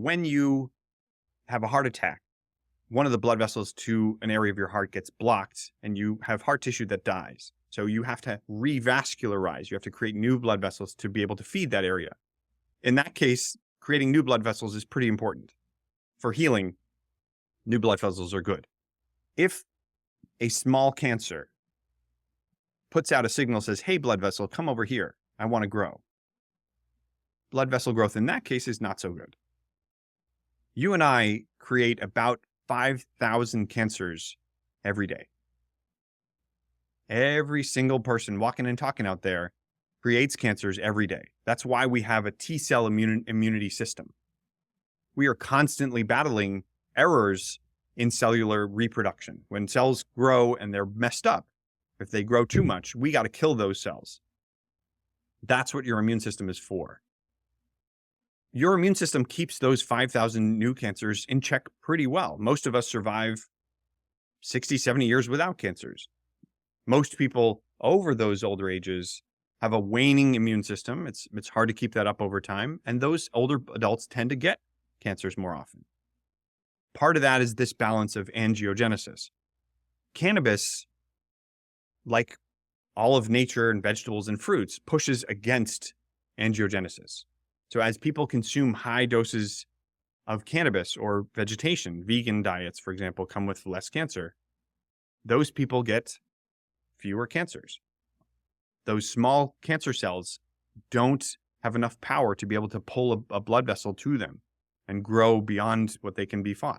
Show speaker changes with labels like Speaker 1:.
Speaker 1: When you have a heart attack, one of the blood vessels to an area of your heart gets blocked and you have heart tissue that dies. So you have to revascularize. You have to create new blood vessels to be able to feed that area. In that case, creating new blood vessels is pretty important. For healing, new blood vessels are good. If a small cancer puts out a signal, says, hey, blood vessel, come over here. I want to grow. Blood vessel growth in that case is not so good. You and I create about 5,000 cancers every day. Every single person walking and talking out there creates cancers every day. That's why we have a T-cell immunity system. We are constantly battling errors in cellular reproduction. When cells grow and they're messed up, if they grow too much, we got to kill those cells. That's what your immune system is for. Your immune system keeps those 5,000 new cancers in check pretty well. Most of us survive 60, 70 years without cancers. Most people over those older ages have a waning immune system. It's hard to keep that up over time. And those older adults tend to get cancers more often. Part of that is this balance of angiogenesis. Cannabis, like all of nature and vegetables and fruits, pushes against angiogenesis. So as people consume high doses of cannabis or vegetation, vegan diets, for example, come with less cancer. Those people get fewer cancers. Those small cancer cells don't have enough power to be able to pull a blood vessel to them and grow beyond what they can be fought.